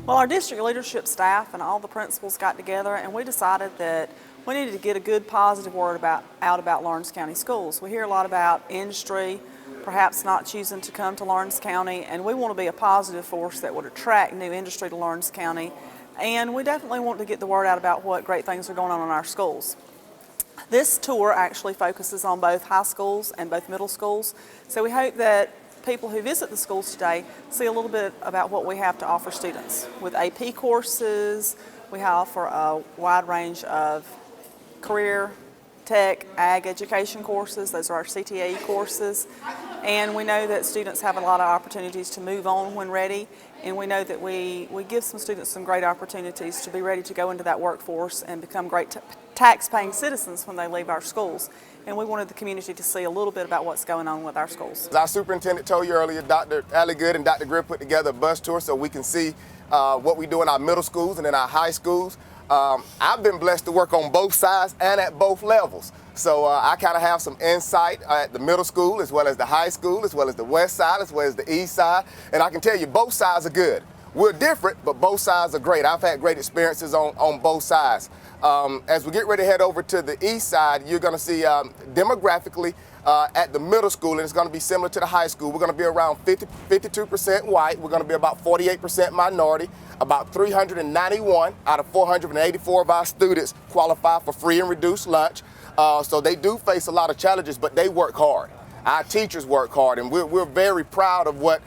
Well, our district leadership staff and all the principals got together and we decided that we needed to get a good positive word out about Lawrence County schools. We hear a lot about industry, perhaps not choosing to come to Lawrence County, and we want to be a positive force that would attract new industry to Lawrence County. And we definitely want to get the word out about what great things are going on in our schools. This tour actually focuses on both high schools and both middle schools, so we hope that people who visit the schools today see a little bit about what we have to offer students. With AP courses, we offer a wide range of career, tech, ag education courses. Those are our CTE courses. And we know that students have a lot of opportunities to move on when ready. And we know that we give some students some great opportunities to be ready to go into that workforce and become great tax-paying citizens when they leave our schools. And we wanted the community to see a little bit about what's going on with our schools. As our superintendent told you earlier, Dr. Alligood and Dr. Gribb put together a bus tour so we can see what we do in our middle schools and in our high schools. I've been blessed to work on both sides and at both levels. So I kind of have some insight at the middle school as well as the high school, as well as the west side, as well as the east side. And I can tell you both sides are good. We're different, but both sides are great. I've had great experiences on both sides. As we get ready to head over to the east side, you're going to see demographically at the middle school, and it's going to be similar to the high school. We're going to be around 52% white. We're going to be about 48% minority. About 391 out of 484 of our students qualify for free and reduced lunch. So they do face a lot of challenges, but they work hard. Our teachers work hard, and we're very proud of what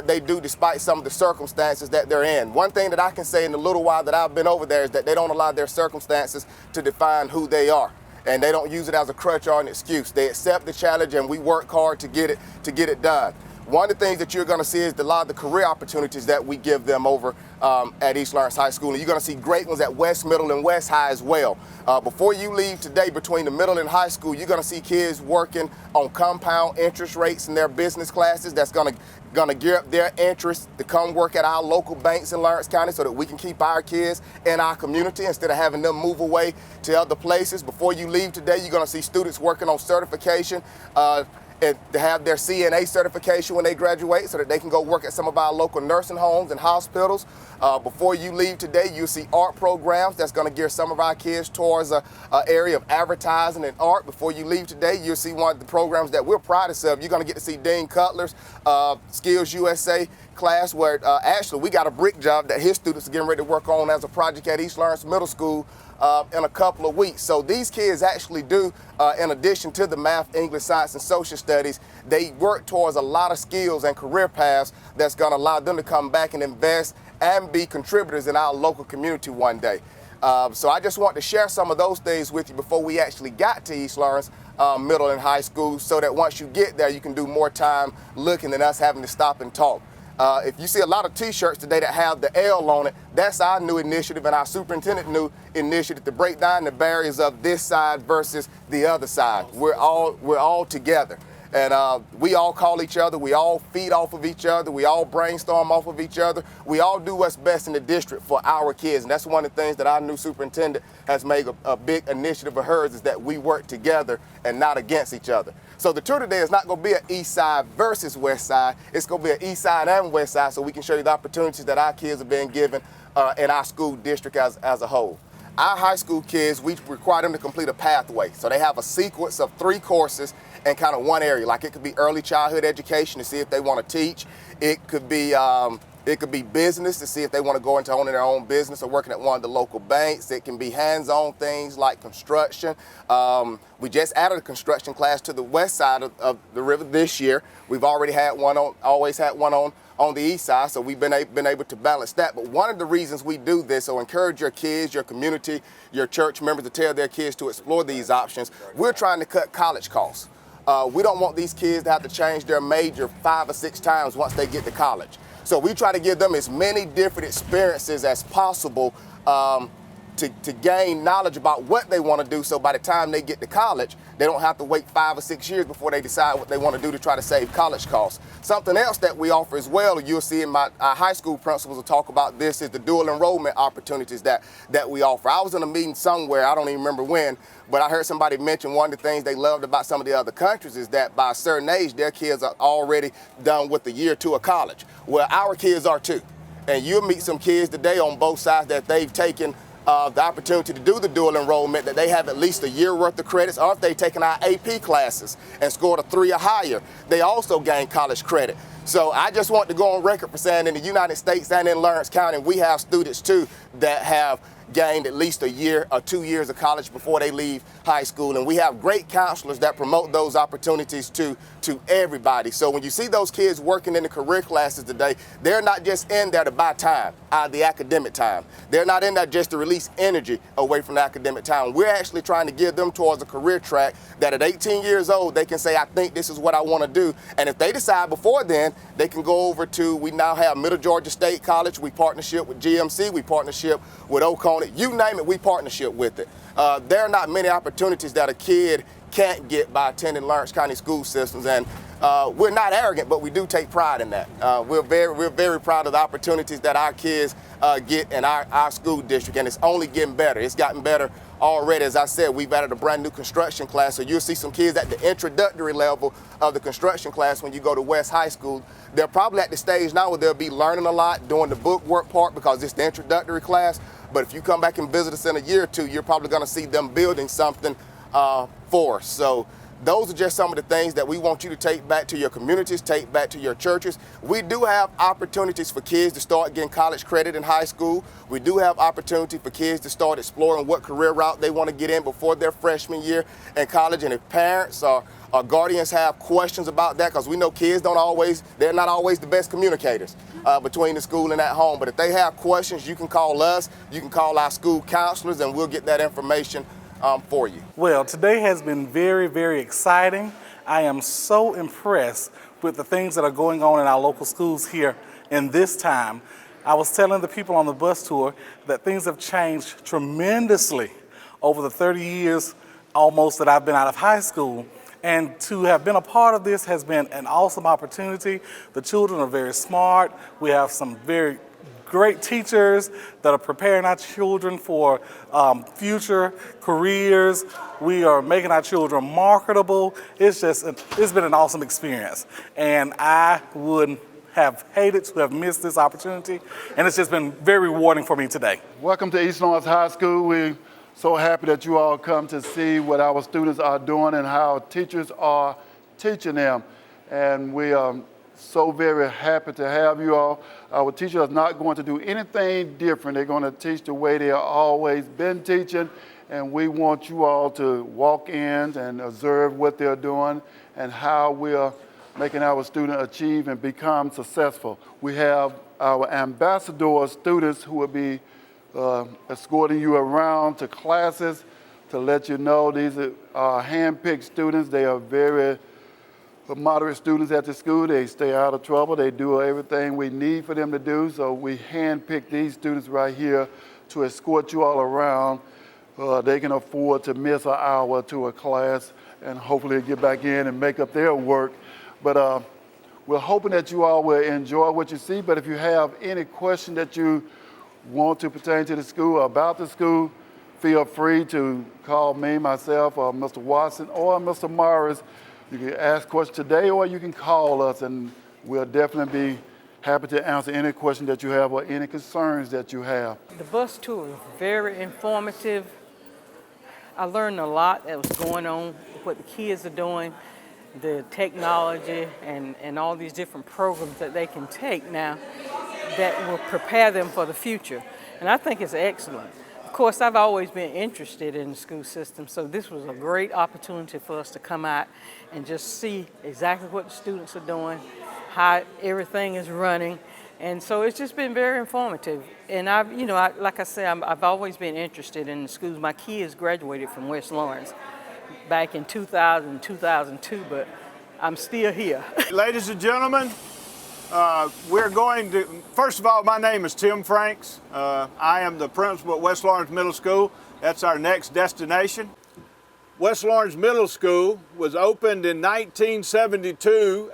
they do despite some of the circumstances that they're in. One thing that I can say in the little while that I've been over there is that they don't allow their circumstances to define who they are. And they don't use it as a crutch or an excuse. They accept the challenge and we work hard to get it done. One of the things that you're going to see is a lot of the career opportunities that we give them over at East Lawrence High School. And you're going to see great ones at West Middle and West High as well. Before you leave today, between the middle and high school, you're going to see kids working on compound interest rates in their business classes. That's going to gear up their interest to come work at our local banks in Lawrence County so that we can keep our kids in our community instead of having them move away to other places. Before you leave today, you're going to see students working on certification and to have their CNA certification when they graduate so that they can go work at some of our local nursing homes and hospitals. Before you leave today, you'll see art programs that's going to gear some of our kids towards an area of advertising and art. Before you leave today, you'll see one of the programs that we're proudest of. You're going to get to see Dean Cutler's Skills USA class where actually we got a brick job that his students are getting ready to work on as a project at East Lawrence Middle School in a couple of weeks. So these kids actually do, in addition to the math, English, science, and social studies, they work towards a lot of skills and career paths that's going to allow them to come back and invest and be contributors in our local community one day. So I just want to share some of those things with you before we actually got to East Lawrence Middle and High School so that once you get there, you can do more time looking than us having to stop and talk. If you see a lot of t-shirts today that have the L on it, that's our new initiative and our superintendent new initiative to break down the barriers of this side versus the other side. We're all together. And we all call each other, we all feed off of each other, we all brainstorm off of each other. We all do what's best in the district for our kids. And that's one of the things that our new superintendent has made a big initiative of hers is that we work together and not against each other. So the tour today is not going to be an east side versus west side. It's going to be an east side and west side so we can show you the opportunities that our kids are being given in our school district as a whole. Our high school kids, we require them to complete a pathway. So they have a sequence of 3 courses in kind of one area. Like it could be early childhood education to see if they want to teach. It could be business to see if they want to go into owning their own business or working at one of the local banks. It can be hands-on things like construction. We just added a construction class to the west side of the river this year. We've already had one always had one on the east side, so we've been able to balance that. But one of the reasons we do this, so encourage your kids, your community, your church members to tell their kids to explore these options. We're trying to cut college costs. We don't want these kids to have to change their major 5 or 6 times once they get to college. So we try to give them as many different experiences as possible to gain knowledge about what they want to do, so by the time they get to college, they don't have to wait 5 or 6 years before they decide what they want to do to try to save college costs. Something else that we offer as well, you'll see in our high school principals will talk about this, is the dual enrollment opportunities that we offer. I was in a meeting somewhere, I don't even remember when, but I heard somebody mention one of the things they loved about some of the other countries is that by a certain age, their kids are already done with a year or 2 of college. Well, our kids are too. And you'll meet some kids today on both sides that they've taken the opportunity to do the dual enrollment, that they have at least a year worth of credits, or if they've taken our AP classes and scored a 3 or higher, they also gain college credit. So I just want to go on record for saying in the United States and in Lawrence County, we have students too that have gained at least a year or 2 years of college before they leave high school. And we have great counselors that promote those opportunities to everybody. So when you see those kids working in the career classes today, they're not just in there to buy time out of the academic time. They're not in there just to release energy away from the academic time. We're actually trying to give them towards a career track that at 18 years old, they can say, I think this is what I want to do. And if they decide before then, they can go over to, we now have Middle Georgia State College, we partnership with GMC, we partnership with Oconee, you name it, we partnership with it. There are not many opportunities that a kid can't get by attending Lawrence County school systems, and we're not arrogant, but we do take pride in that. We're very proud of the opportunities that our kids get in our school district, and it's only getting better. It's gotten better already. As I said, we've added a brand new construction class, so you'll see some kids at the introductory level of the construction class when you go to West High School. They're probably at the stage now where they'll be learning a lot, doing the book work part because it's the introductory class, but if you come back and visit us in a year or two, you're probably gonna see them building something for us. So those are just some of the things that we want you to take back to your communities, take back to your churches. We do have opportunities for kids to start getting college credit in high school. We do have opportunity for kids to start exploring what career route they want to get in before their freshman year in college. And if parents or guardians have questions about that, because we know kids they're not always the best communicators between the school and at home. But if they have questions, you can call us, you can call our school counselors, and we'll get that information for you. Well, today has been very, very exciting. I am so impressed with the things that are going on in our local schools here in this time. I was telling the people on the bus tour that things have changed tremendously over the 30 years almost that I've been out of high school. And to have been a part of this has been an awesome opportunity. The children are very smart. We have some very great teachers that are preparing our children for future careers. We are making our children marketable. It's been an awesome experience. And I would have hated to have missed this opportunity. And it's just been very rewarding for me today. Welcome to East Lawrence High School. We're so happy that you all come to see what our students are doing and how teachers are teaching them. And we are so very happy to have you all. Our teachers are not going to do anything different. They're going to teach the way they have always been teaching, and we want you all to walk in and observe what they're doing and how we are making our students achieve and become successful. We have our ambassador students who will be escorting you around to classes to let you know these are hand-picked students. They are very moderate students at the school. They stay out of trouble. They do everything we need for them to do. So we handpick these students right here to escort you all around. They can afford to miss an hour to a class and hopefully get back in and make up their work. But we're hoping that you all will enjoy what you see. But if you have any question that you want to pertain to the school or about the school, feel free to call me, myself, or Mr. Watson, or Mr. Morris. You can ask questions today, or you can call us, and we'll definitely be happy to answer any question that you have or any concerns that you have. The bus tour was very informative. I learned a lot that was going on, what the kids are doing, the technology, and all these different programs that they can take now that will prepare them for the future. And I think it's excellent. Of course, I've always been interested in the school system, so this was a great opportunity for us to come out and just see exactly what the students are doing, how everything is running. And so it's just been very informative. And like I said, I've always been interested in the schools. My kids graduated from West Lawrence back in 2000, 2002, but I'm still here. Ladies and gentlemen, we're going to, first of all, my name is Tim Franks. I am the principal at West Lawrence Middle School. That's our next destination. West Lawrence Middle School was opened in 1972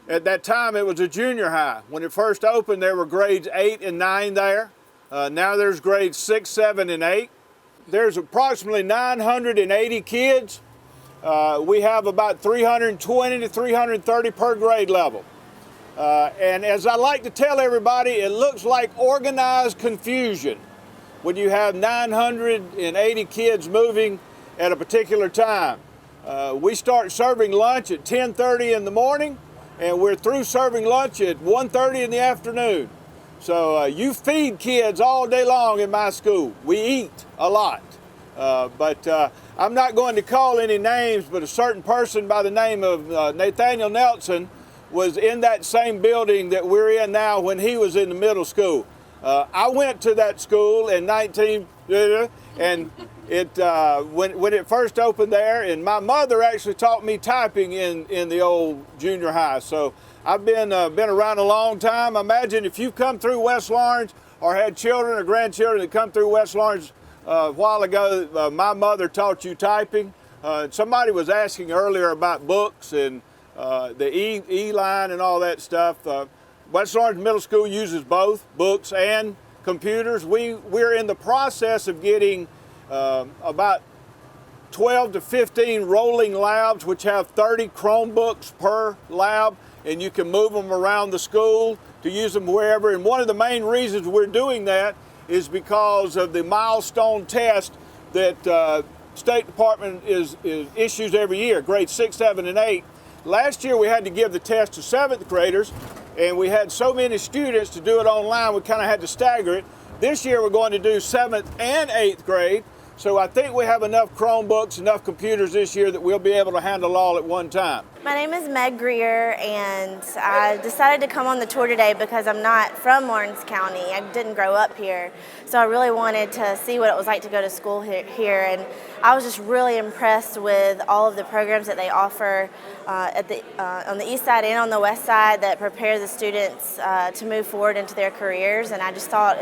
at that time it was a junior high. When it first opened, there were grades 8 and 9 there. Now there's grades 6, 7, and 8. There's approximately 980 kids. We have about 320 to 330 per grade level. And as I like to tell everybody, it looks like organized confusion when you have 980 kids moving at a particular time. We start serving lunch at 10:30 in the morning, and we're through serving lunch at 1:30 in the afternoon. So you feed kids all day long in my school. We eat a lot. But I'm not going to call any names, but a certain person by the name of Nathaniel Nelson was in that same building that we're in now when he was in the middle school. I went to that school in and when it first opened there, and my mother actually taught me typing in the old junior high. So I've been around a long time. Imagine if you've come through West Laurens or had children or grandchildren that come through West Laurens a while ago, my mother taught you typing. Somebody was asking earlier about books and the E-line and all that stuff. West Laurens Middle School uses both books and computers. We're in the process of getting about 12 to 15 rolling labs, which have 30 Chromebooks per lab, and you can move them around the school to use them wherever. And one of the main reasons we're doing that is because of the milestone test that State Department issues every year, grades 6, 7, and 8. Last year we had to give the test to 7th graders, and we had so many students to do it online, we kind of had to stagger it. This year we're going to do 7th and 8th grade, so I think we have enough Chromebooks, enough computers this year that we'll be able to handle all at one time. My name is Meg Greer, and I decided to come on the tour today because I'm not from Laurens County. I didn't grow up here, so I really wanted to see what it was like to go to school here, and I was just really impressed with all of the programs that they offer on the east side and on the west side that prepare the students to move forward into their careers, and I just thought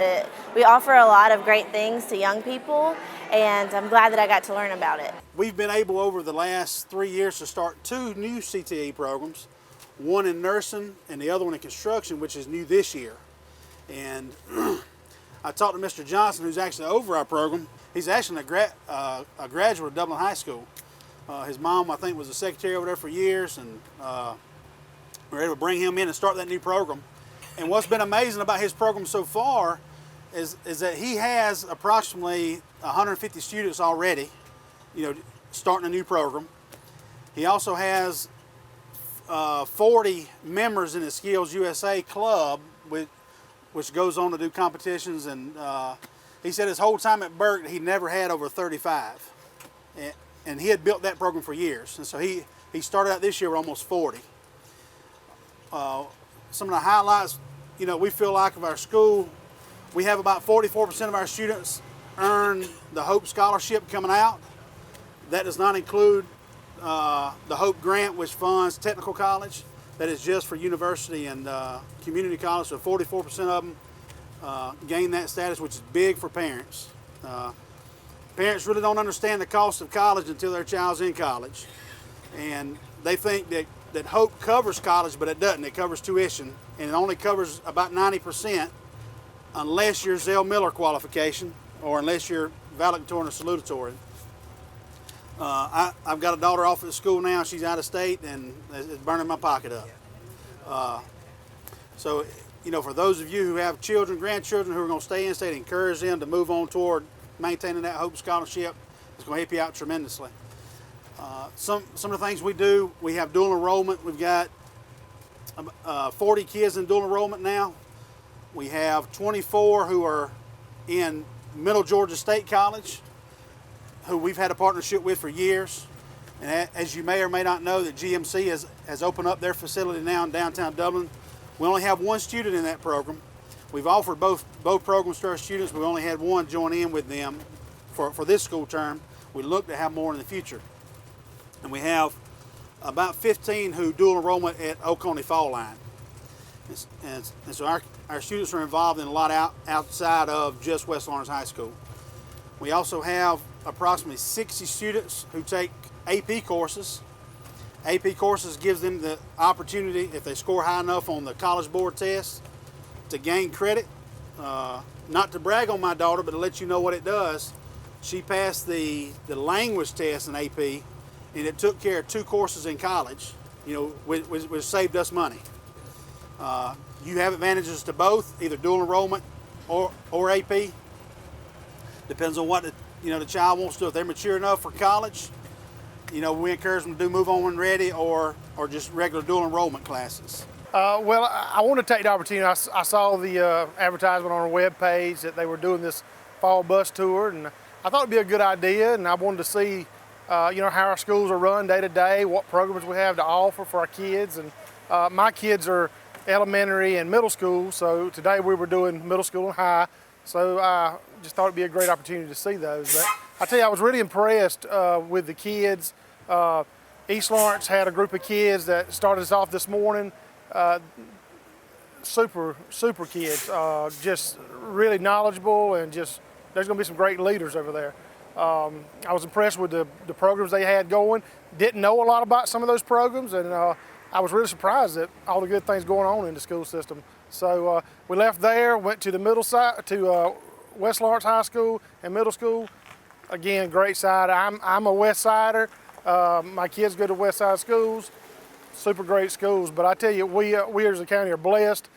we offer a lot of great things to young people, and I'm glad that I got to learn about it. We've been able over the last 3 years to start 2 new CTE programs, one in nursing and the other one in construction, which is new this year. And I talked to Mr. Johnson, who's actually over our program. He's actually a graduate of Dublin High School. His mom, I think, was a secretary over there for years, and we were able to bring him in and start that new program. And what's been amazing about his program so far is that he has approximately 150 students already, starting a new program. He also has 40 members in the Skills USA Club, which goes on to do competitions. And he said his whole time at Burke, he never had over 35. And he had built that program for years. And so he started out this year with almost 40. Some of the highlights, we feel like of our school, we have about 44% of our students earn the Hope Scholarship coming out. That does not include the Hope Grant, which funds technical college. That is just for university and community college. So 44% of them gain that status, which is big for parents. Parents really don't understand the cost of college until their child's in college. And they think that Hope covers college, but it doesn't. It covers tuition, and it only covers about 90% unless you're Zell Miller qualification or unless you're valedictorian or salutatorian. I've got a daughter off at school now. She's out of state, and it's burning my pocket up. So, for those of you who have children, grandchildren who are going to stay in state, encourage them to move on toward maintaining that Hope Scholarship. It's going to help you out tremendously. Some of the things we do, we have dual enrollment. We've got 40 kids in dual enrollment now. We have 24 who are in Middle Georgia State College, who we've had a partnership with for years. And as you may or may not know, that GMC has opened up their facility now in downtown Dublin. We only have one student in that program. We've offered both programs to our students. We've only had one join in with them for this school term. We look to have more in the future. And we have about 15 who dual enrollment at Oconee Fall Line. And so our students are involved in a lot outside of just West Laurens High School. We also have approximately 60 students who take AP courses. AP courses gives them the opportunity, if they score high enough on the College Board test, to gain credit. Not to brag on my daughter, but to let you know what it does. She passed the language test in AP, and it took care of 2 courses in college, which saved us money. You have advantages to both, either dual enrollment or AP. Depends on what the child wants to do. If they're mature enough for college, we encourage them to do move on when ready or just regular dual enrollment classes. Well, I want to take the opportunity. I saw the advertisement on our web page that they were doing this fall bus tour, and I thought it'd be a good idea. And I wanted to see, how our schools are run day to day, what programs we have to offer for our kids. And my kids are elementary and middle school, so today we were doing middle school and high. So I just thought it'd be a great opportunity to see those. But I tell you, I was really impressed with the kids. East Lawrence had a group of kids that started us off this morning. Super kids, just really knowledgeable, and just there's going to be some great leaders over there. I was impressed with the programs they had going. Didn't know a lot about some of those programs, and I was really surprised at all the good things going on in the school system. So we left there, went to the middle side, to West Lawrence High School and middle school. Again, great side. I'm a West Sider. My kids go to West Side schools. Super great schools, but I tell you, we as a county are blessed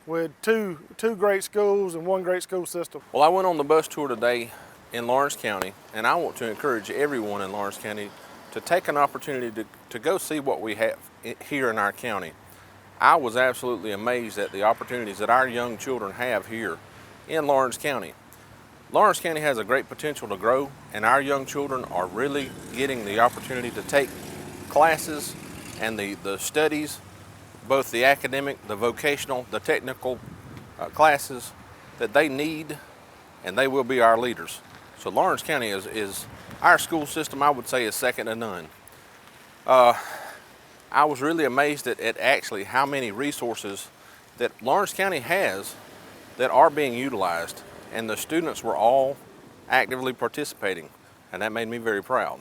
with two great schools and one great school system. Well, I went on the bus tour today in Lawrence County, and I want to encourage everyone in Lawrence County to take an opportunity to go see what we have here in our county. I was absolutely amazed at the opportunities that our young children have here in Lawrence County. Lawrence County has a great potential to grow, and our young children are really getting the opportunity to take classes and the studies, both the academic, the vocational, the technical classes that they need, and they will be our leaders. So Lawrence County is our school system, I would say, is second to none. I was really amazed at actually how many resources that Lawrence County has that are being utilized, and the students were all actively participating, and that made me very proud.